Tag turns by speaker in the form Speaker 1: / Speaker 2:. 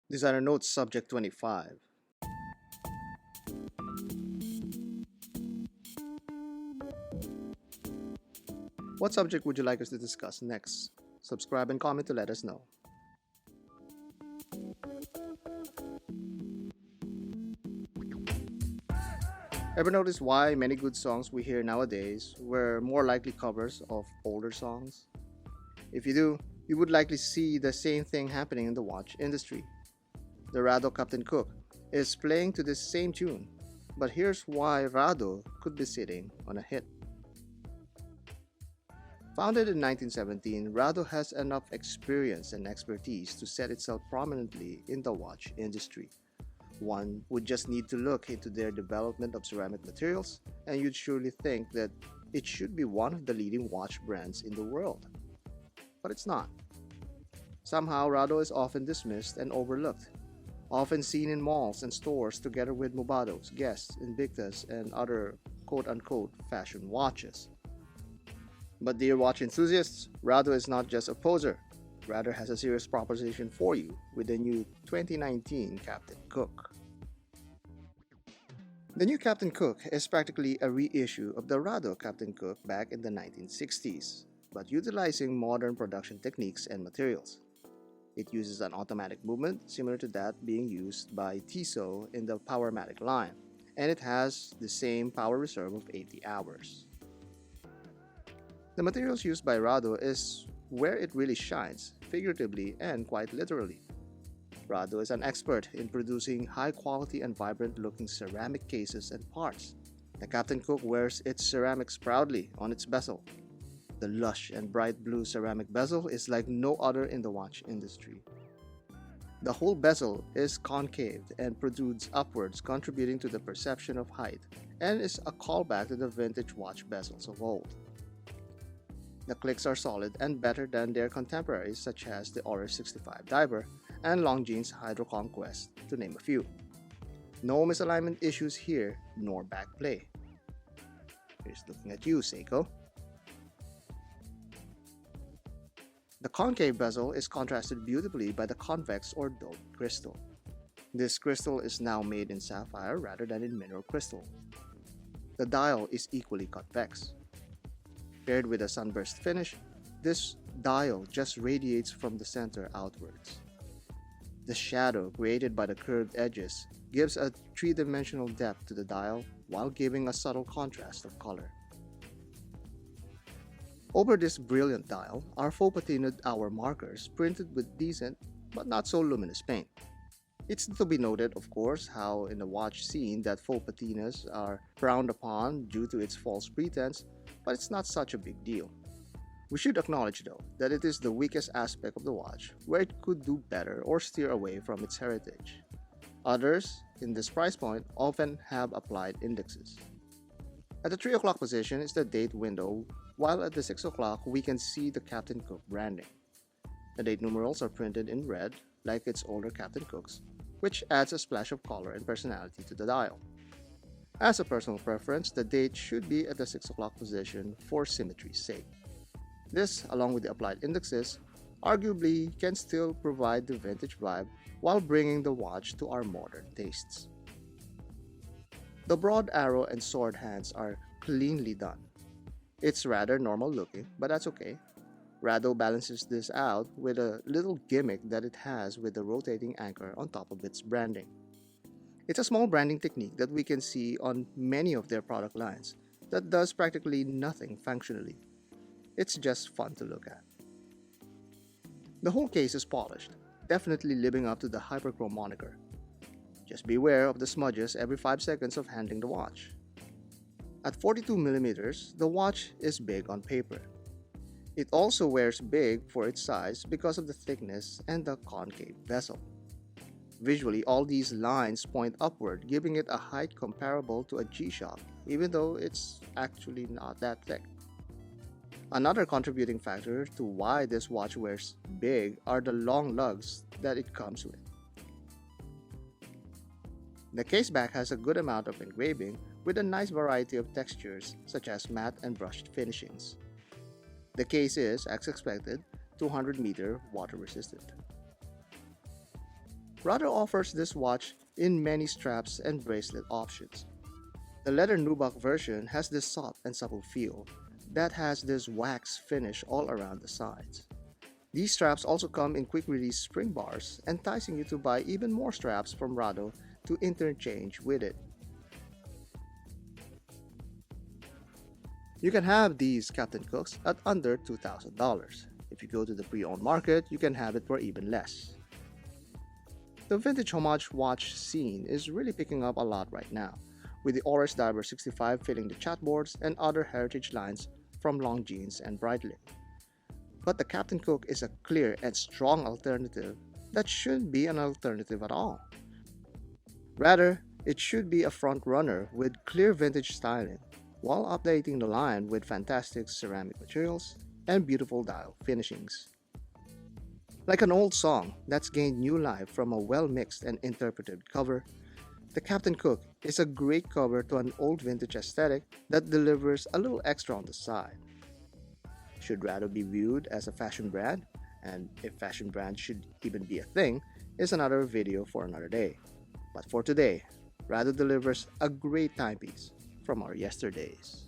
Speaker 1: Designer Notes Subject 25. What subject would you like us to discuss next? Subscribe and comment to let us know. Ever notice why many good songs we hear nowadays were more likely covers of older songs? If you do, you would likely see the same thing happening in the watch industry. The Rado Captain Cook is playing to this same tune, but here's why Rado could be sitting on a hit. Founded in 1917, Rado has enough experience and expertise to set itself prominently in the watch industry. One would just need to look into their development of ceramic materials, and you'd surely think that it should be one of the leading watch brands in the world. But it's not. Somehow, Rado is often dismissed and overlooked, often seen in malls and stores together with Mobados, Guests, Invictus, and other quote unquote fashion watches. But dear watch enthusiasts, Rado is not just a poser, rather has a serious proposition for you with the new 2019 Captain Cook. The new Captain Cook is practically a reissue of the Rado Captain Cook back in the 1960s, but utilizing modern production techniques and materials. It uses an automatic movement similar to that being used by Tissot in the Powermatic line, and it has the same power reserve of 80 hours. The materials used by Rado is where it really shines, figuratively and quite literally. Rado is an expert in producing high quality and vibrant looking ceramic cases and parts. The Captain Cook wears its ceramics proudly on its bezel. The lush and bright blue ceramic bezel is like no other in the watch industry. The whole bezel is concaved and protrudes upwards, contributing to the perception of height, and is a callback to the vintage watch bezels of old. The clicks are solid and better than their contemporaries such as the Oris 65 Diver and Longines Hydro Conquest, to name a few. No misalignment issues here, nor backplay. Here's looking at you, Seiko. The concave bezel is contrasted beautifully by the convex or doped crystal. This crystal is now made in sapphire rather than in mineral crystal. The dial is equally convex. Paired with a sunburst finish, this dial just radiates from the center outwards. The shadow created by the curved edges gives a three-dimensional depth to the dial while giving a subtle contrast of color. Over this brilliant dial are faux patinaed hour markers printed with decent but not so luminous paint. It's to be noted, of course, how in the watch scene that faux patinas are frowned upon due to its false pretense, but it's not such a big deal. We should acknowledge, though, that it is the weakest aspect of the watch where it could do better or steer away from its heritage. Others, in this price point, often have applied indexes. At the 3 o'clock position is the date window, while at the 6 o'clock we can see the Captain Cook branding. The date numerals are printed in red, like its older Captain Cooks, which adds a splash of color and personality to the dial. As a personal preference, the date should be at the 6 o'clock position for symmetry's sake. This, along with the applied indexes, arguably can still provide the vintage vibe while bringing the watch to our modern tastes. The broad arrow and sword hands are cleanly done. It's rather normal looking, but that's okay. Rado balances this out with a little gimmick that it has with the rotating anchor on top of its branding. It's a small branding technique that we can see on many of their product lines that does practically nothing functionally. It's just fun to look at. The whole case is polished, definitely living up to the hyperchrome moniker. Just beware of the smudges every 5 seconds of handling the watch. At 42mm, the watch is big on paper. It also wears big for its size because of the thickness and the concave bezel. Visually, all these lines point upward, giving it a height comparable to a G-Shock, even though it's actually not that thick. Another contributing factor to why this watch wears big are the long lugs that it comes with. The case back has a good amount of engraving with a nice variety of textures such as matte and brushed finishings. The case is, as expected, 200-meter water resistant. Rado offers this watch in many straps and bracelet options. The leather nubuck version has this soft and supple feel that has this wax finish all around the sides. These straps also come in quick release spring bars, enticing you to buy even more straps from Rado to interchange with it. You can have these Captain Cooks at under $2,000. If you go to the pre-owned market, you can have it for even less. The vintage homage watch scene is really picking up a lot right now, with the Oris Diver 65 filling the chatboards and other heritage lines from Longines and Breitling. But the Captain Cook is a clear and strong alternative that shouldn't be an alternative at all. Rather, it should be a front runner with clear vintage styling, while updating the line with fantastic ceramic materials and beautiful dial finishings. Like an old song that's gained new life from a well mixed and interpreted cover, the Captain Cook is a great cover to an old vintage aesthetic that delivers a little extra on the side. Should Rado be viewed as a fashion brand? And if fashion brand should even be a thing, is another video for another day. But for today, Rado delivers a great timepiece from our yesterdays.